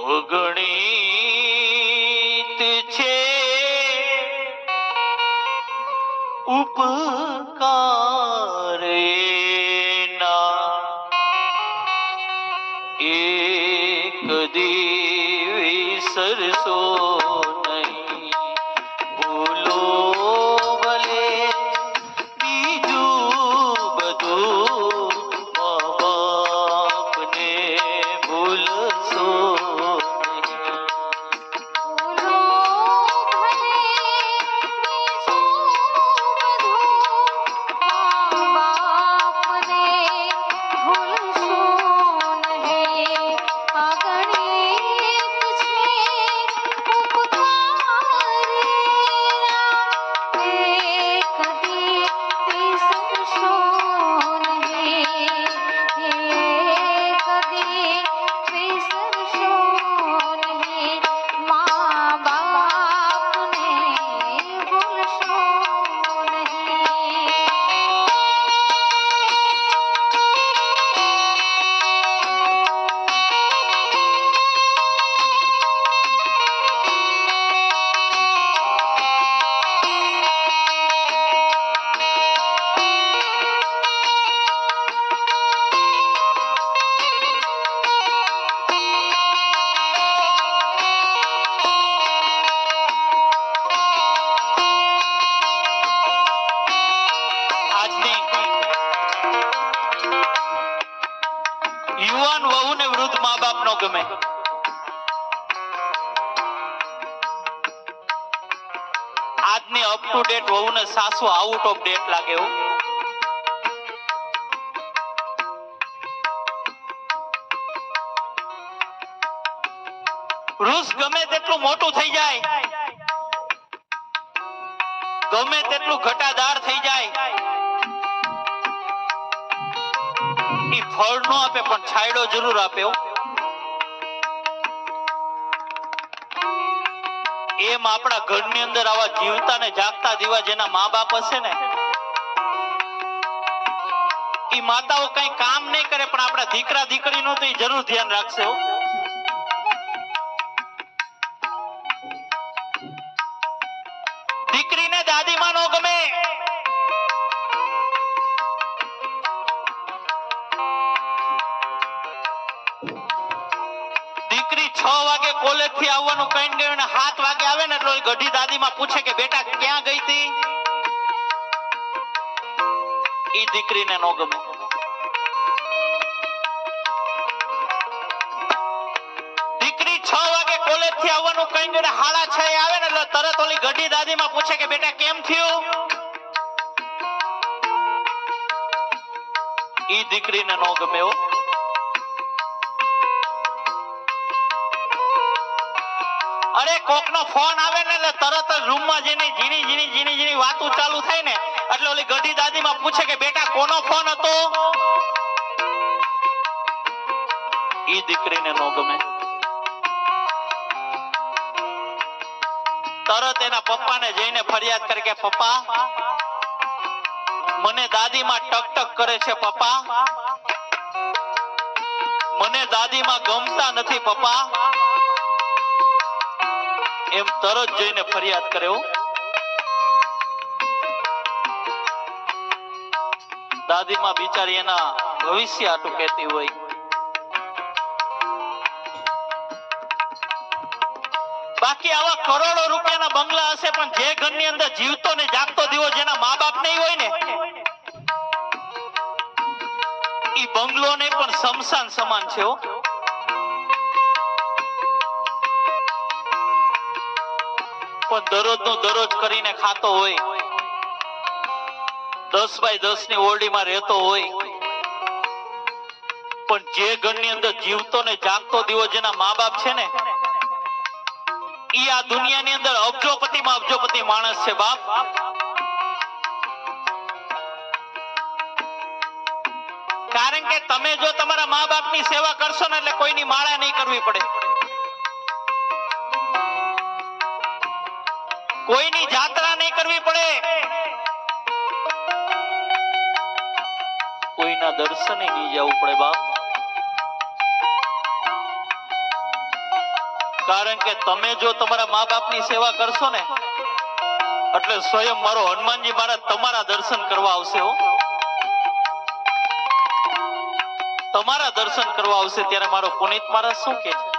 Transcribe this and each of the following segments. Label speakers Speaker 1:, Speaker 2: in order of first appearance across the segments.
Speaker 1: અગણિત છે ઉપકાર એના, એક દી વિસરશો નહીં. ભૂલો ભલે બીજું બધું, મા બાપને ભૂલશો નહીં. યુવાન વહુ ને વૃદ્ધ મા બાપ નો ગમે. આજની અપ ટુ ડેટ વહુ ને સાસુ આઉટ ઓફ ડેટ લાગે. વૃક્ષ ગમે તેટલું મોટું થઈ જાય, ગમે તેટલું ઘટાદાર થઈ જાય, ફળ નો આપે પણ છાંયડો જરૂર આપે. એમ આપણા ઘરની અંદર આવા જીવતા ને જાગતા દીવા જેના મા બાપ હશે ને, એ માતાઓ કઈ કામ નહીં કરે પણ આપણા દીકરા દીકરીનો તો એ જરૂર ધ્યાન રાખશે. દીકરીને દાદીમાં નો ગમે, દીકરી 6 વાગે કોલેજ થી આવવાનું કહીને ગયો ને 7 વાગે આવે ને એટલે ગઢી દાદીમાં પૂછે કે બેટા ક્યાં ગઈ હતી? ઈ દીકરીને નો ગમે. દીકરી 6 વાગે કોલેજ થી આવવાનું કહીને 6:30 આવે ને એટલે તરત ઓલી ગઢી દાદીમાં પૂછે કે બેટા કેમ થયું? ઈ દીકરીને નો ગમે. અરે કોક નો ફોન આવે ને એટલે તરત જ રૂમ માં જઈને ઝીણી વાતો ચાલુ થાય ને એટલે ઓલી ગઢી દાદી માં પૂછે કે બેટા કોનો ફોન હતો? ઈ દીકરીને નો ગમે. તરત એના પપ્પાને જઈને ફરિયાદ કરે કે પપ્પા મને દાદી માં ટક કરે છે, પપ્પા મને દાદી માં ગમતા નથી પપ્પા. એમ તરત જઈને ફરિયાદ કરે. દાદીમાં બિચારી એના ભવિષ્ય આટું કહેતી હોય. બાકી આવા કરોડો રૂપિયાના બંગલા હશે પણ જે ઘરની અંદર જીવતો ને જાગતો દીવો જેના મા બાપ નહીં હોય ને, ઈ બંગલો ને પણ શમશાન સમાન છે. પણ દરરોજ નો દરરોજ કરીને ખાતો હોય, 10 બાય 10 ની ઓરડીમાં રહેતો હોય, પણ જે ઘરની અંદર જીવતો ને જાગતો દીવો જેના મા બાપ છે ને, ઈ આ દુનિયાની અંદર અબજોપતિમાં અબજોપતિ માણસ છે બાપ. કારણ કે તમે જો તમારા મા બાપની સેવા કરશો ને એટલે કોઈની માળા નહીં કરવી પડે, કોઈની જાત્રા નહીં કરવી પડે, કોઈના દર્શને નહીં જવું પડે બાપ. કારણ કે તમે જો તમારા મા બાપની સેવા કરશો ને એટલે સ્વયં મારો હનુમાનજી મહારાજ તમારા દર્શન કરવા આવશે હો. તમારા દર્શન કરવા આવશે ત્યારે મારો પુનિત મહારાજ શું કહે છે?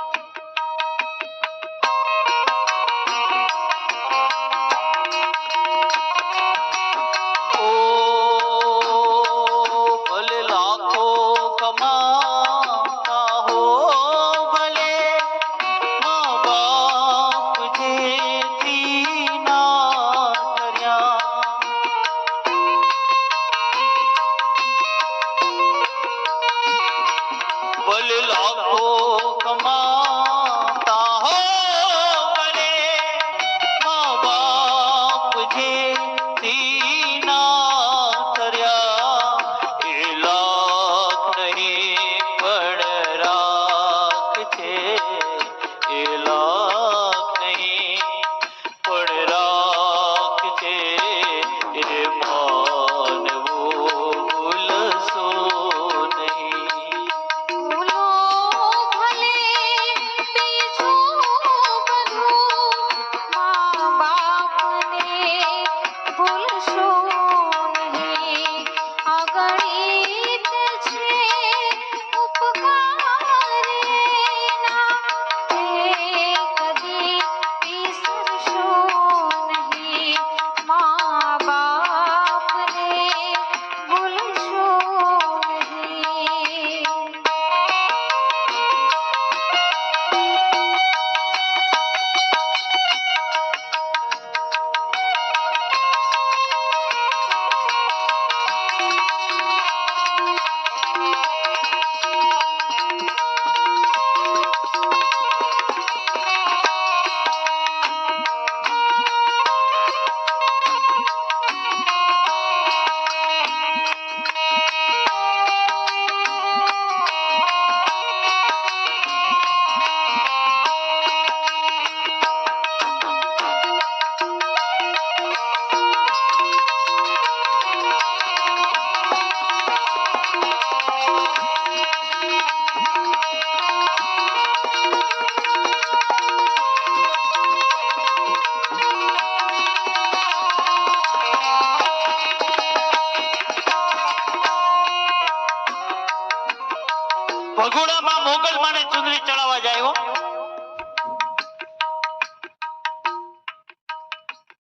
Speaker 1: ભગુડામાં મોગલ માને ચુંદડી ચડાવવા જાય હો.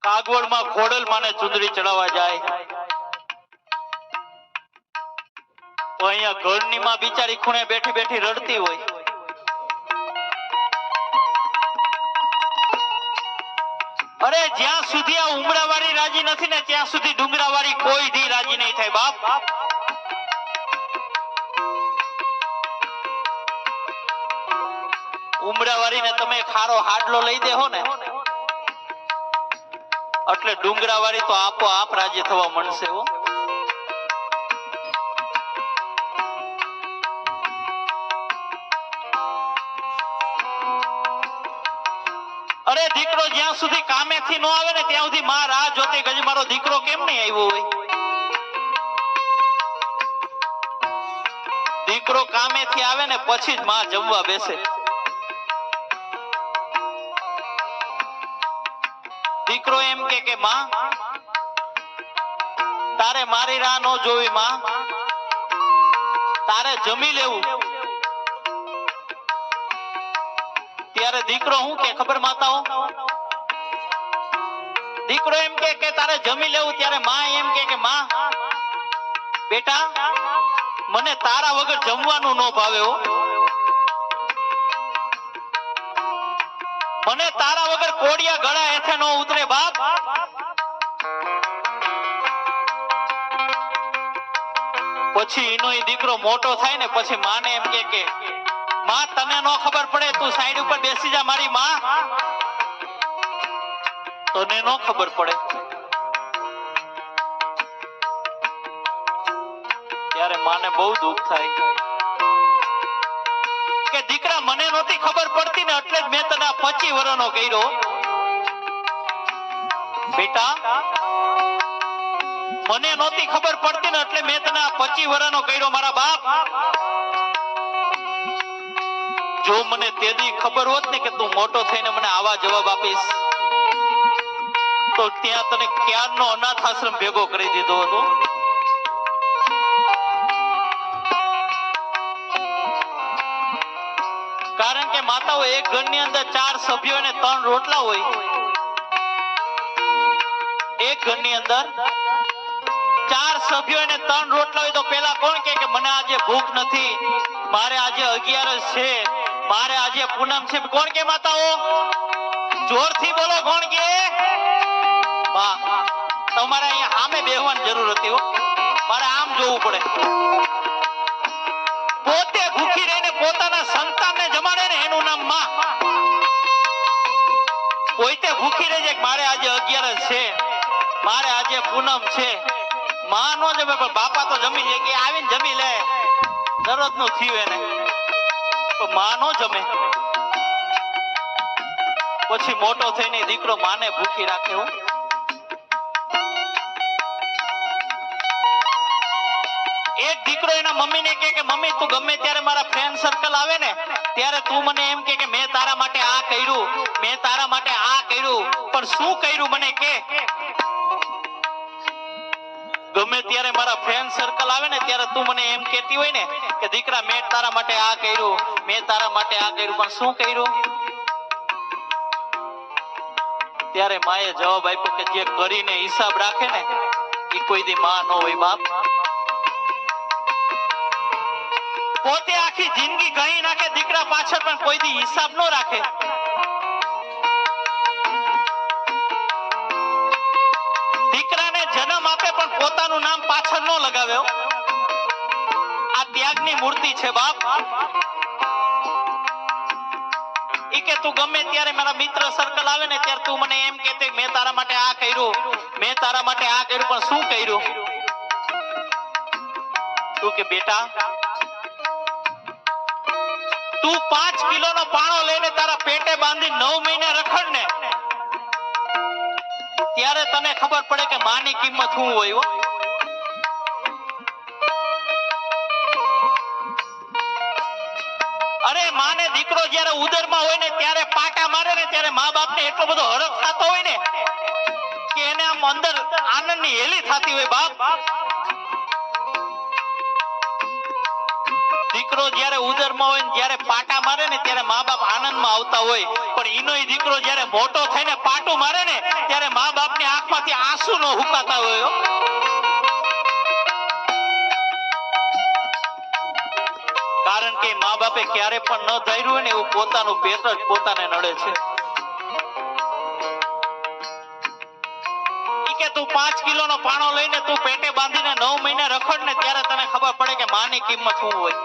Speaker 1: કાગવડમાં ખોડલ માને ચુંદડી ચડાવવા જાય. તો અહીંયા ઘરની માં બિચારી ખૂણે બેઠી બેઠી રડતી હોય. અરે જ્યાં સુધી આ ઉમરાવાળી રાજી નથી ને ત્યાં સુધી ડુંગરાવાળી કોઈ દી રાજી નહીં થાય બાપ. ઉમરાવાળીને તમે ખારો હાડલો લઈ દેહો ને એટલે ડુંગરાવાળી તો આપોઆપ રાજી થવા મળશે હો. અરે દીકરો જ્યાં સુધી કામેથી ન આવે ને ત્યાં સુધી માં રાહ જોતી કે મારો દીકરો કેમ નહીં આવ્યો હોય. દીકરો કામેથી આવે ને પછી જ માં જમવા બેસે. દીકરો એમ કે માં તારે મારી રાહ ન જોવી, માં તારે જમી લેવું. ત્યારે દીકરો હું કે ખબર માતાઓ, દીકરો એમ કે તારે જમી લેવું. ત્યારે માં એમ કે માં બેટા મને તારા વગર જમવાનું ન ભાવે હો. મને તારા વગર કોડિયા ગળા હેઠે ન ઉતરે બાપ. પછી એનો દીકરો મોટો થાય ને પછી માને એમ કે માં તને ન ખબર પડે, તું સાઈડ ઉપર બેસી જા મારી માં. તને ન ખબર પડે. ત્યારે માને બહુ દુઃખ થાય કે દીકરા મને નહોતી ખબર પડતી ને એટલે જ મેં તને 25 વર્ષનો કર્યો. બેટા મને નહોતી ખબર પડતી ને એટલે મેં તને 25 વર્ષનો કર્યો મારા બાપ. જો મને તેદી ખબર હોત ને કે તું મોટો થઈને મને આવા જવાબ આપીશ તો ત્યાં તને ક્યારનો અનાથ આશ્રમ ભેગો કરી દીધો હતો. કારણ કે માતાઓ એક ઘરની અંદર 4 સભ્યો અને 3 રોટલા હોય. એક ઘરની અંદર 4 સભ્યો અને 3 રોટલા હોય તો પેલા કોણ કે મને આજે ભૂખ નથી, મારે આજે 11 છે, મારે આજે પૂનમ છે? કોણ કે માતાઓ? જોરથી બોલો, કોણ કે? વાહ, તમારે અહીંયા સામે બેહવાની જરૂર હતી હો, મારે આમ જોવું પડે. પોતે ભૂખી રહીને પોતાના સંતાનને જમાડે ને એનું નામ માં. પોતે ભૂખી રહી જાય મારે આજે 11 છે, મારે આજે પૂનમ છે. માં નો જમે પણ બાપા તો જમી લે કે આવીને જમી લે, દરરોજ નું થયું એને. તો માં નો જમે, પછી મોટો થઈને દીકરો માને ભૂખી રાખે. હું એક દીકરો એના મમ્મીને કે મમ્મી તું ગમે ત્યારે મારા ફ્રેન્ડ સર્કલ આવે ને ત્યારે તું મને એમ કે મેં તારા માટે આ કર્યું, મેં તારા માટે આ કર્યું, પણ શું કર્યું મને કે? ગમે ત્યારે મારા ફ્રેન્ડ સર્કલ આવે ને ત્યારે તું મને એમ કહેતી હોય ને કે દીકરા મેં તારા માટે આ કર્યું, મેં તારા માટે આ કર્યું, પણ શું કર્યું? ત્યારે માએ જવાબ આપ્યો કે જે કરીને હિસાબ રાખે ને એ કોઈ દી માં ન હોય બાપ. પોતે આખી જિંદગી ગણી નાખે દીકરા પાછળ પણ કોઈ દી હિસાબ ન રાખે. દીકરાને જન્મ આપે પણ પોતાનું નામ પાછળ ન લગાવે. આ ત્યાગની મૂર્તિ છે બાપ. ઈ કે તું ગમે ત્યારે મારા મિત્ર સર્કલ આવે ને ત્યારે તું મને એમ કહેતે મેં તારા માટે આ કર્યું, મેં તારા માટે આ કર્યું, પણ શું કર્યું? તું કે બેટા તું 5 કિલોનો પાણો લઈને તારા પેટે બાંધી 9 મહિને રખડ ને ત્યારે તને ખબર પડે કે માની કિંમત શું હોય. અરે માને દીકરો જ્યારે ઉદરમાં હોય ને ત્યારે પાટા મારે ને ત્યારે મા બાપ ને એટલો બધો હરખ થતો હોય ને કે એને આમ અંદર આનંદની હેલી થતી હોય બાપ. દીકરો જ્યારે ઉદરમાં હોય ને જ્યારે પાટા મારે ને ત્યારે મા બાપ આનંદમાં આવતા હોય, પણ ઈનોય દીકરો જ્યારે મોટો થઈને પાટું મારે ને ત્યારે મા બાપની આંખમાંથી આંસુ નો હુકાતા હોય. કારણ કે મા બાપે ક્યારે પણ ન ધાર્યું હોય ને એવું પોતાનું પેટ જ પોતાને નડે છે. કે તું 5 કિલોનો પાણો લઈને તું પેટે બાંધીને 9 મહિને રખડ ને ત્યારે તને ખબર પડે કે માની કિંમત શું હોય.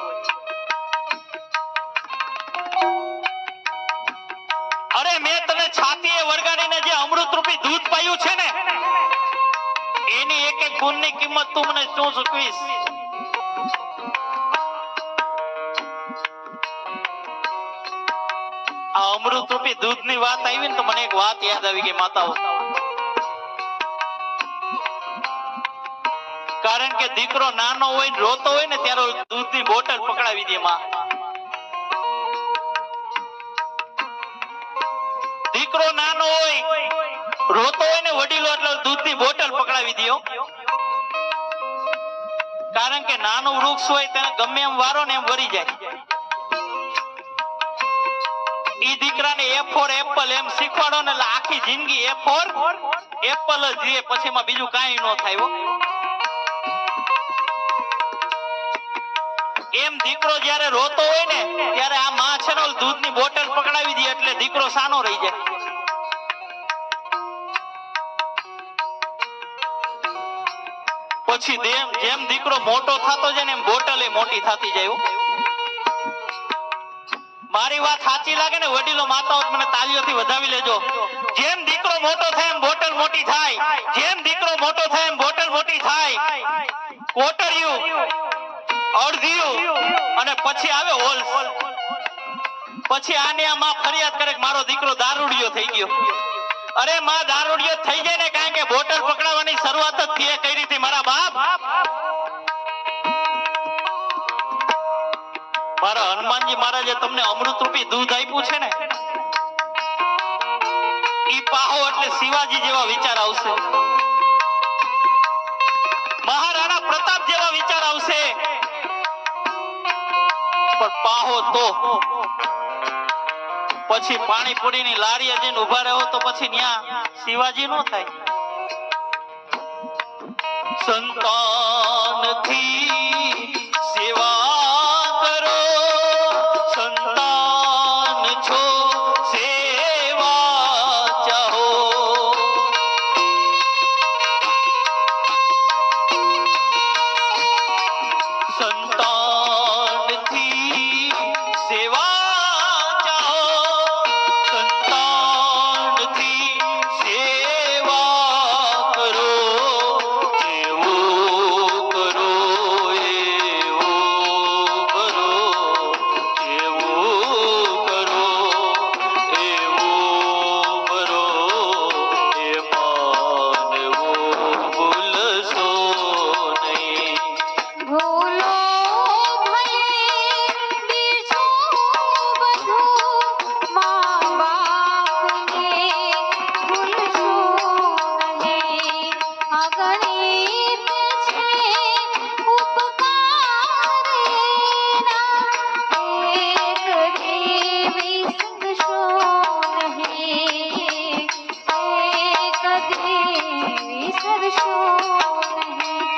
Speaker 1: અરે મેં તને છાતીએ વળગાડીને જે અમૃત રૂપી દૂધ પાયું છે ને એની એક એક ગુણની કિંમત તું મને શું ચૂકવીશ? આ અમૃત રૂપી દૂધની વાત આવી ને તો મને એક વાત યાદ આવી ગઈ માતાઓ. કારણ કે દીકરો નાનો હોય ને રોતો હોય ને ત્યારે દૂધની બોટલ પકડાવી દે માં. દીકરો નાનો હોય રોતો હોય ને વડીલો એટલે દૂધની બોટલ પકડાવી દો. કારણ કે નાનું વૃક્ષ હોય તેને ગમે એમ વારો ને એમ વરી જાય. ઈ દીકરાને A for એપલ એમ શીખવાડો ને એટલે આખી જિંદગી A for એપલ જ રહે, પછી એમાં બીજું કાંઈ ન થાય. એમ દીકરો જ્યારે રોતો હોય ને ત્યારે આ માં છે ને દૂધની બોટલ પકડાવી દે એટલે દીકરો સાનો રહી જાય. પછી જેમ દીકરો મોટો થતો જાય ને એમ બોટલ એ મોટી થતી જાય. મારી વાત સાચી લાગે ને વડીલો માતાઓ મને તાલીઓથી વધાવી લેજો. જેમ દીકરો મોટો થાય એમ બોટલ મોટી થાય, જેમ દીકરો મોટો થાય એમ બોટલ મોટી થાય. કોટરિયું, અડધિયું અને પછી આવે હોલ્સ. પછી આને આ માં ફરિયાદ કરે કે મારો દીકરો દારૂડિયો થઈ ગયો. અરે માં દારૂડિયો થઈ જાય ને કારણ કે બોટલ પકડાવવાની શરૂઆત જ તે કરી હતી મારા બાપ. મારા હનુમાનજી મહારાજે તમને અમૃતરૂપી દૂધ આપ્યું છે ને, ઈ પાહો એટલે શિવાજી જેવા વિચાર આવશે, મહારાણા પ્રતાપ જેવા વિચાર આવશે, પણ પાહો તો પછી પાણીપુરીની લારીએ જઈને ઉભા રહો તો પછી ન્યા શિવાજી નો થાય. સંતાનથી સેવા કરો, સંતાન છો સેવા ચાહો. સંતાનથી સેવા ચાહો, સંતાનથી સેવા કરો, જેવું કરો એવું કરો, જેવું કરો એવું કરો, એમાં ભૂલશો નહીં.
Speaker 2: ભૂલો ભલે બીજું બધું, મા બાપને ભૂલશો નહીં. આ ગણિત છે ઉપકાર એના, એક દેવી સંગશો નહીં, એક દેવી સરશો નહીં.